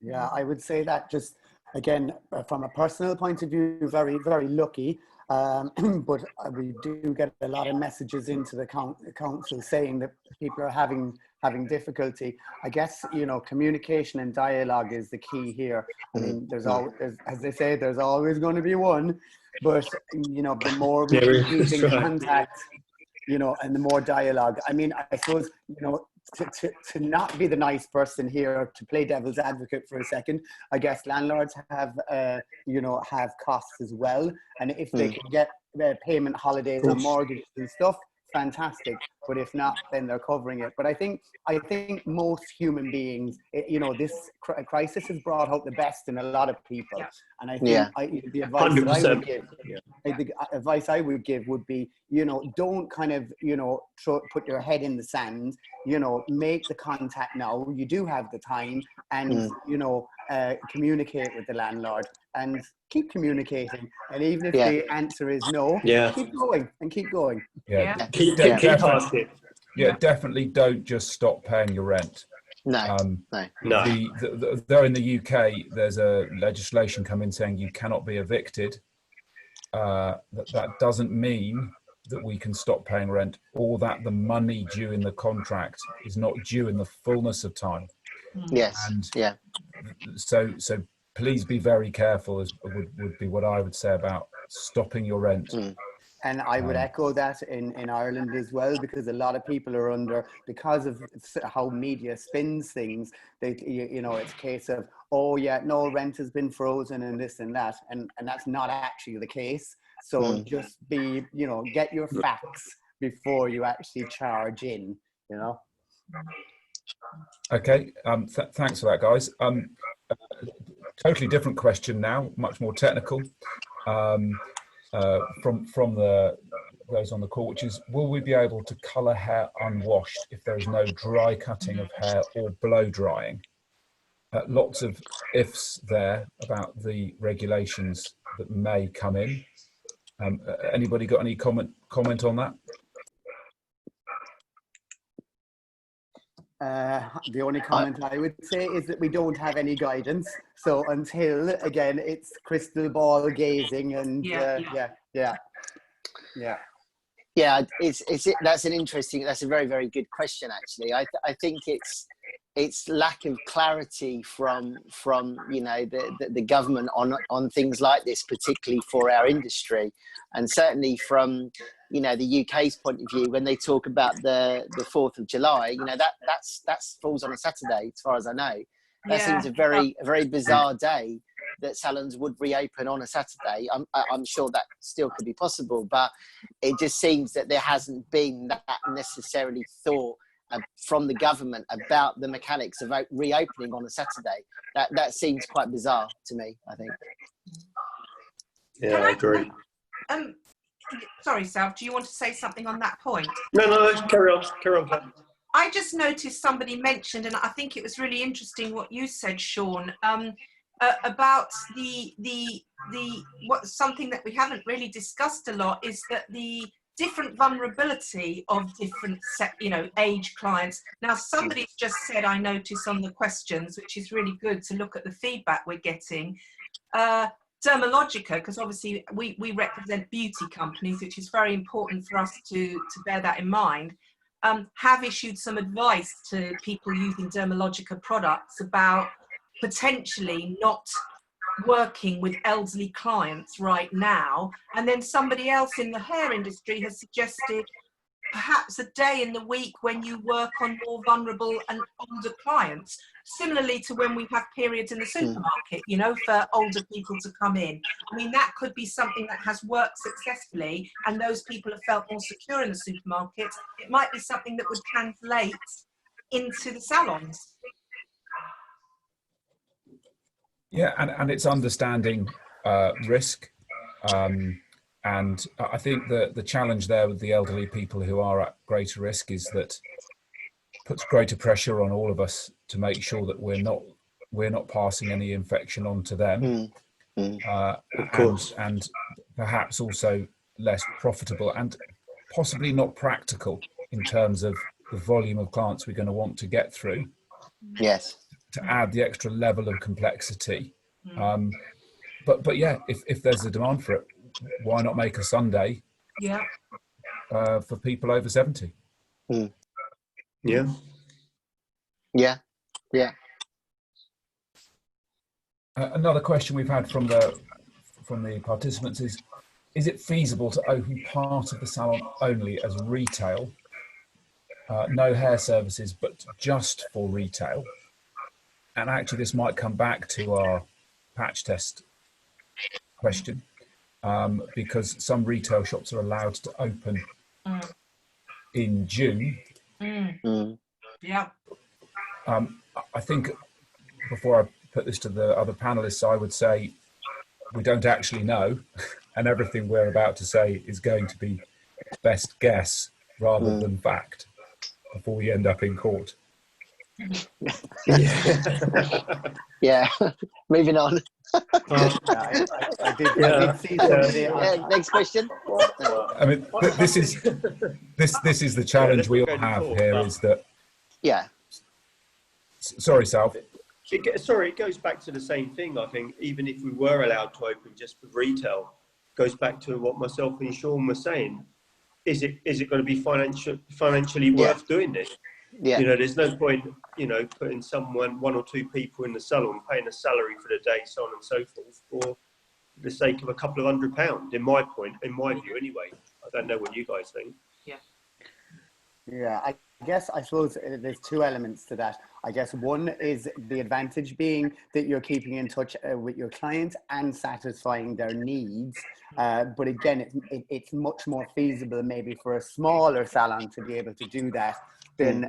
Yeah, I would say that, just again, from a personal point of view, very, very lucky. But we do get a lot of messages into the council saying that people are having difficulty. I guess, you know, communication and dialogue is the key here. I mean, there's always, as they say, there's always going to be one, but, you know, the more we can keep in contact, you know, and the more dialogue. I mean, I suppose, you know, to not be the nice person here, to play devil's advocate for a second, I guess landlords have, you know, have costs as well. And if they can get payment holidays on mortgages and stuff, fantastic. But if not, then they're covering it. But I think most human beings, you know, this crisis has brought out the best in a lot of people. And I think the advice that I would give, the advice I would give would be, you know, don't kind of, you know, put your head in the sand. You know, make the contact now. You do have the time, and you know, communicate with the landlord and keep communicating. And even if the answer is no, keep going and keep going. Keep asking. Definitely don't just stop paying your rent. No. Though in the UK, there's a legislation coming saying you cannot be evicted. That doesn't mean that we can stop paying rent, or that the money due in the contract is not due in the fullness of time. So please be very careful, as would be what I would say about stopping your rent. And I would echo that in Ireland as well, because a lot of people are under, because of how media spins things, they, you know, it's a case of, oh yeah, no, rent has been frozen and this and that, and that's not actually the case. So just be, you know, get your facts before you actually charge in, you know. Okay, thanks for that, guys. Totally different question now, much more technical, from those on the call, which is, will we be able to colour hair unwashed if there is no dry cutting of hair or blow drying? Lots of ifs there about the regulations that may come in. Anybody got any comment on that? The only comment I would say is that we don't have any guidance. So until, again, it's crystal ball gazing, and that's a very, very good question, actually. I think it's lack of clarity from you know, the government on things like this, particularly for our industry, and certainly from, you know, the UK's point of view, when they talk about the 4th of July, you know, that falls on a Saturday, as far as I know. That seems a very bizarre day that salons would reopen on a Saturday. I'm sure that still could be possible, but it just seems that there hasn't been that necessarily thought from the government about the mechanics of reopening on a Saturday. That seems quite bizarre to me, I think. Yeah, I agree. Sorry, Salv, do you want to say something on that point? No, carry on. I just noticed somebody mentioned, and I think it was really interesting what you said, Sean, about something that we haven't really discussed a lot, is that the different vulnerability of different age clients. Now, somebody's just said, I notice on the questions, which is really good to look at the feedback we're getting, Dermalogica, because obviously we represent beauty companies, which is very important for us to bear that in mind, have issued some advice to people using Dermalogica products about potentially not working with elderly clients right now. And then somebody else in the hair industry has suggested perhaps a day in the week when you work on more vulnerable and older clients, similarly to when we have periods in the supermarket, you know, for older people to come in. I mean, that could be something that has worked successfully and those people have felt more secure in the supermarket. It might be something that would translate into the salons. Yeah, and it's understanding risk. And I think that the challenge there with the elderly people who are at greater risk is that puts greater pressure on all of us to make sure that we're not passing any infection on to them. Of course. And perhaps also less profitable and possibly not practical in terms of the volume of clients we're going to want to get through. Yes. To add the extra level of complexity. But yeah, if there's a demand for it, why not make a Sunday for people over 70? Yeah. Another question we've had from the participants is it feasible to open part of the salon only as retail, no hair services, but just for retail? And actually this might come back to our patch test question, because some retail shops are allowed to open in June. I think before I put this to the other panelists, I would say we don't actually know, and everything we're about to say is going to be best guess rather than fact before we end up in court. Yeah. Moving on. I did see somebody. Next question. I mean, this is the challenge we all have here, is that. Yeah. Sorry, Salv. It goes back to the same thing. I think even if we were allowed to open just for retail, goes back to what myself and Sean were saying. Is it going to be financially worth doing this? Yeah. You know, there's no point, putting one or two people in the salon, paying a salary for the day, so on and so forth, for the sake of a couple of £100. In my view, anyway. I don't know what you guys think. Yeah, I suppose there's two elements to that. I guess one is the advantage being that you're keeping in touch with your clients and satisfying their needs. But again, it's much more feasible maybe for a smaller salon to be able to do that than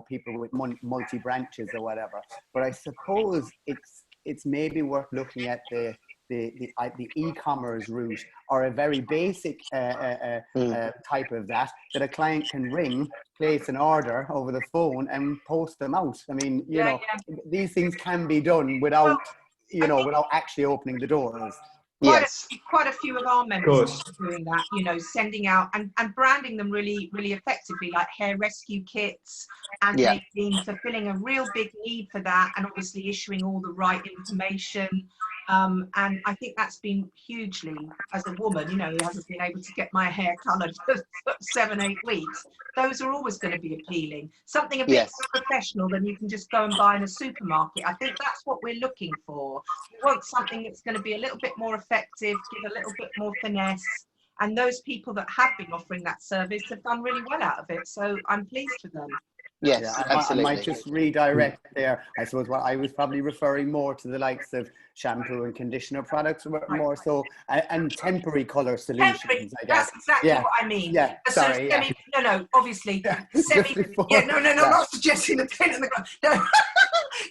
people with multi branches or whatever. But I suppose it's maybe worth looking at the e-commerce route, or a very basic type of that a client can ring, place an order over the phone and post them out. I mean, these things can be done without actually opening the doors. Quite a few of our members are doing that, sending out and branding them really, really effectively, like hair rescue kits, and they've been fulfilling a real big need for that, and obviously issuing all the right information. And I think that's been hugely, as a woman, who hasn't been able to get my hair coloured for 7-8 weeks, those are always going to be appealing. Something a bit more professional than you can just go and buy in a supermarket. I think that's what we're looking for. We want something that's going to be a little bit more effective, give a little bit more finesse. And those people that have been offering that service have done really well out of it. So I'm pleased for them. Yes, absolutely. I might just redirect there. I suppose what I was probably referring more to the likes of shampoo and conditioner products, more so, and temporary colour solutions. I guess. That's exactly what I mean. Yeah, sorry. Obviously. Not suggesting the paint in the ground.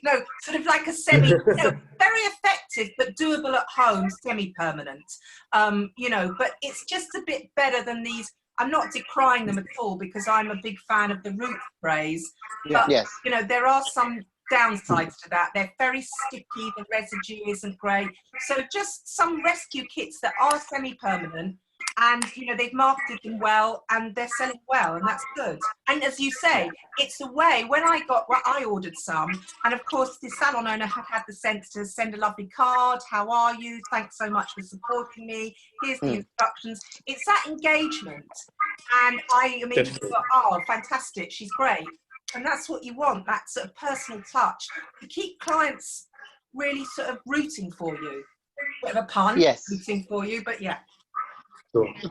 No, sort of like a very effective but doable at home, semi-permanent. But it's just a bit better than these. I'm not decrying them at all, because I'm a big fan of the root sprays. But, there are some downsides to that. They're very sticky, the residue isn't great. So just some rescue kits that are semi-permanent, and they've marketed them well and they're selling well, and that's good. And as you say, it's a way. When I ordered some, and of course the salon owner had the sense to send a lovely card. How are you? Thanks so much for supporting me. Here's the instructions. It's that engagement, and I immediately thought, oh, fantastic, she's great. And that's what you want, that sort of personal touch to keep clients really sort of rooting for you. Bit of a pun, rooting for you, but yeah.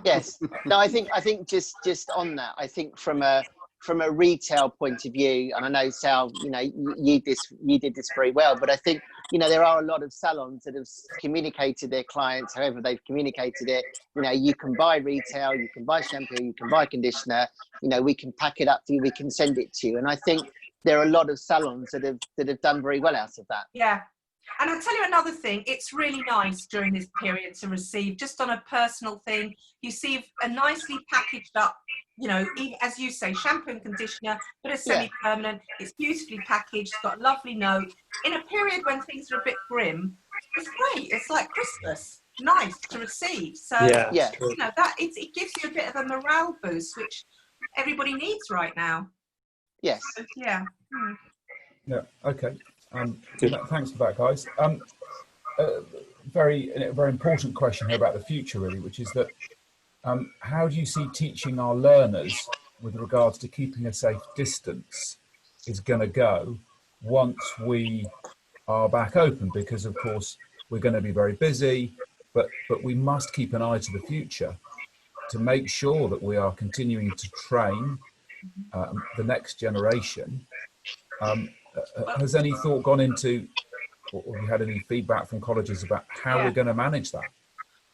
Yes. No, I think just on that, I think from a retail point of view, and I know Sal, you did this very well, but I think there are a lot of salons that have communicated their clients however they've communicated it. You can buy retail, you can buy shampoo, you can buy conditioner. We can pack it up for you, we can send it to you, and I think there are a lot of salons that have done very well out of that. Yeah. And I'll tell you another thing, it's really nice during this period to receive, just on a personal thing, you see a nicely packaged up, you know, even, as you say, shampoo and conditioner, but a semi-permanent, it's beautifully packaged, it's got a lovely note. In a period when things are a bit grim, it's great, it's like Christmas, nice to receive. So, you know, that it gives you a bit of a morale boost, which everybody needs right now. Yes. So, yeah. Yeah, okay. Thanks for that, guys. Very important question here about the future, really, which is that how do you see teaching our learners with regards to keeping a safe distance is going to go once we are back open? Because, of course, we're going to be very busy, but we must keep an eye to the future to make sure that we are continuing to train the next generation. Has any thought gone into, or have you had any feedback from colleges about how we're going to manage that?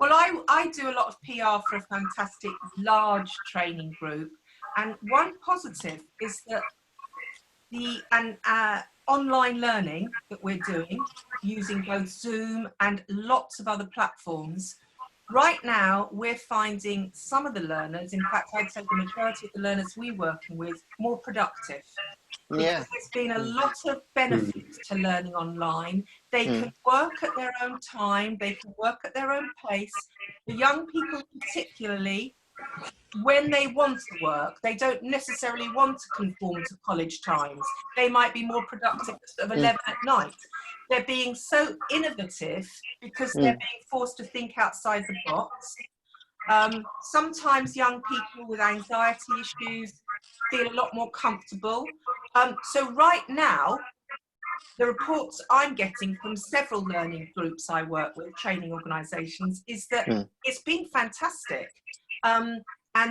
Well, I do a lot of PR for a fantastic large training group, and one positive is that the online learning that we're doing using both Zoom and lots of other platforms. Right now, we're finding some of the learners, in fact, I'd say the majority of the learners we're working with, more productive. Because there's been a lot of benefits to learning online. They can work at their own time, they can work at their own pace. The young people particularly, when they want to work, they don't necessarily want to conform to college times. They might be more productive at sort of 11 at night. They're being so innovative because they're being forced to think outside the box. Sometimes young people with anxiety issues feel a lot more comfortable. So right now, the reports I'm getting from several learning groups I work with, training organisations, is that it's been fantastic. And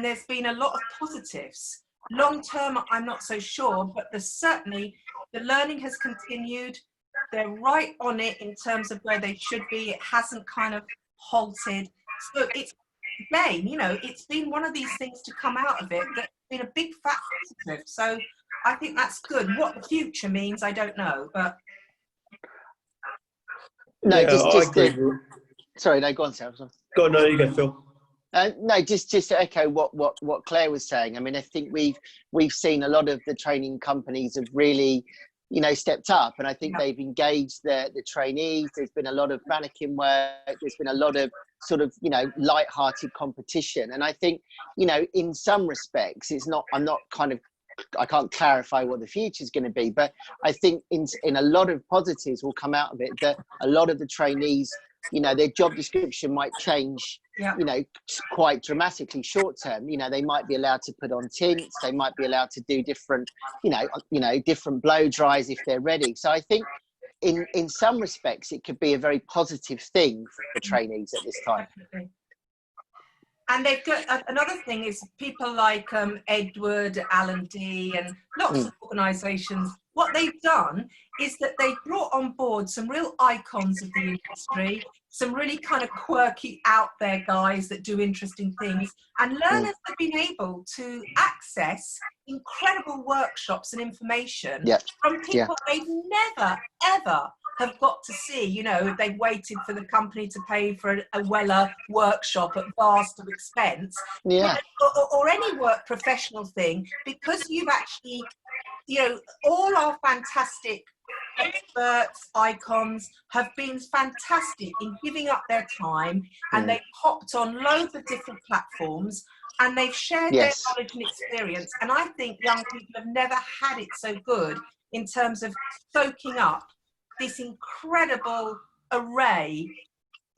there's been a lot of positives. Long term, I'm not so sure, but there's certainly, the learning has continued. They're right on it in terms of where they should be. It hasn't kind of halted. So it's, again, you know, it's been one of these things to come out of it that's been a big fat positive. So I think that's good. What the future means, I don't know, but. No, sorry, no, go on, Salv. Go on, no, you go, Phil. No, just to echo what Claire was saying. I mean, I think we've seen a lot of the training companies have really, you know, stepped up, and I think they've engaged the trainees. There's been a lot of mannequin work. There's been a lot of sort of, you know, light-hearted competition, and I think, you know, in some respects, it's not. I can't clarify what the future is going to be, but I think in a lot of positives will come out of it. That a lot of the trainees, you know, their job description might change. You know, quite dramatically short term. You know, they might be allowed to put on tints. They might be allowed to do different, you know, different blow dries if they're ready. So I think in some respects it could be a very positive thing for trainees at this time. Definitely. And they've got another thing is people like Edward, Alan D, and lots of organisations. What they've done is that they've brought on board some real icons of the industry, some really kind of quirky out there guys that do interesting things, and learners have been able to access incredible workshops and information from people they've never ever have got to see. You know, they've waited for the company to pay for a Weller workshop at vast of expense, or any work professional thing, because you've actually, you know, all our fantastic experts, icons have been fantastic in giving up their time, and they've hopped on loads of different platforms, and they've shared their knowledge and experience. And I think young people have never had it so good in terms of soaking up this incredible array,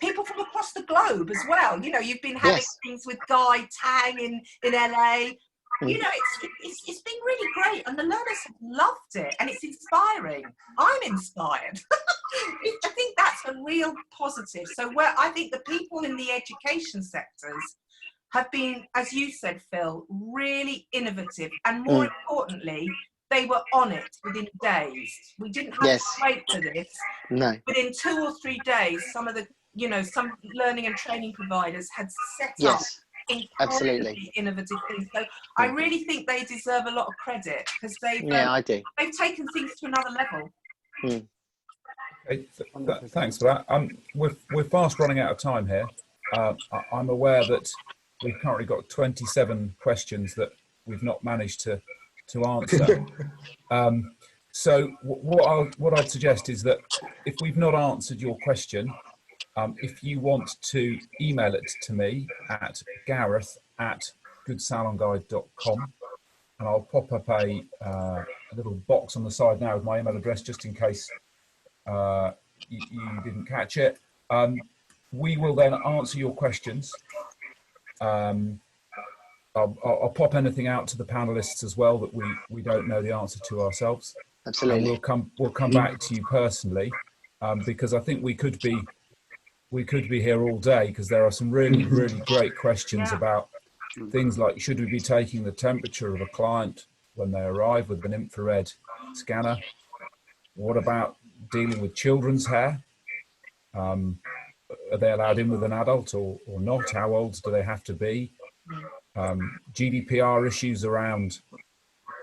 people from across the globe as well. You know, you've been having things with Guy Tang in LA. You know, it's been really great, and the learners have loved it, and it's inspiring. I'm inspired. I think that's a real positive. So where I think the people in the education sectors have been, as you said, Phil, really innovative, and more importantly, they were on it within days. We didn't have to wait for this. No. Within 2 or 3 days, some of the, you know, some learning and training providers had set up incredibly innovative things. So I really think they deserve a lot of credit, because they've taken things to another level. Thanks for that. We're fast running out of time here. I'm aware that we've currently got 27 questions that we've not managed to answer. So what I'd suggest is that if we've not answered your question, if you want to email it to me at gareth@goodsalonguide.com, and I'll pop up a little box on the side now with my email address just in case you didn't catch it. We will then answer your questions. I'll pop anything out to the panelists as well that we don't know the answer to ourselves. Absolutely. And we'll come back to you personally, because I think we could be here all day, because there are some really great questions about things like, should we be taking the temperature of a client when they arrive with an infrared scanner? What about dealing with children's hair? Are they allowed in with an adult or not? How old do they have to be? GDPR issues around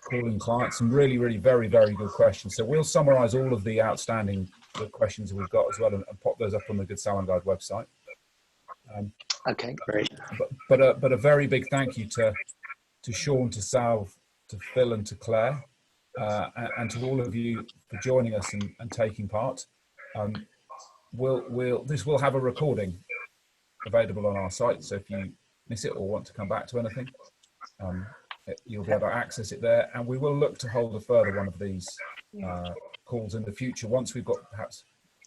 calling clients, some really very good questions. So we'll summarize all of the outstanding questions we've got as well, and pop those up on the Good Salon Guide website. Okay, great. But a very big thank you to Sean, to Salv, to Phil, and to Claire, and to all of you for joining us and taking part. This will have a recording available on our site, so if you miss it or want to come back to anything, you'll be able to access it there. And we will look to hold a further one of these calls in the future once we've got perhaps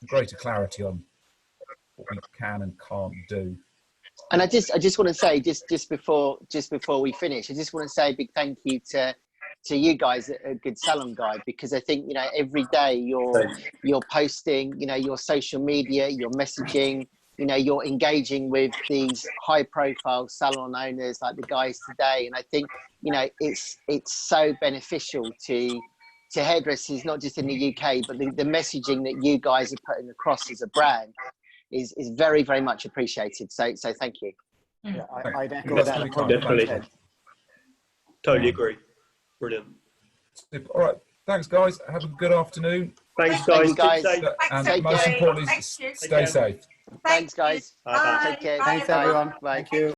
greater clarity on what we can and can't do. And I just want to say, just before we finish, I just want to say a big thank you to you guys at Good Salon Guide, because I think, every day you're posting, your social media, you're messaging, you're engaging with these high profile salon owners like the guys today. And I think, it's so beneficial to hairdressers, not just in the UK, but the messaging that you guys are putting across as a brand is very much appreciated. So thank you. Yeah, I'd echo that. Definitely. Totally agree. Brilliant. All right. Thanks, guys. Have a good afternoon. Thanks, guys. Thank you, guys. And most importantly, stay safe. Thanks, guys. Bye. Take care. Thanks, everyone. Bye. Thank you.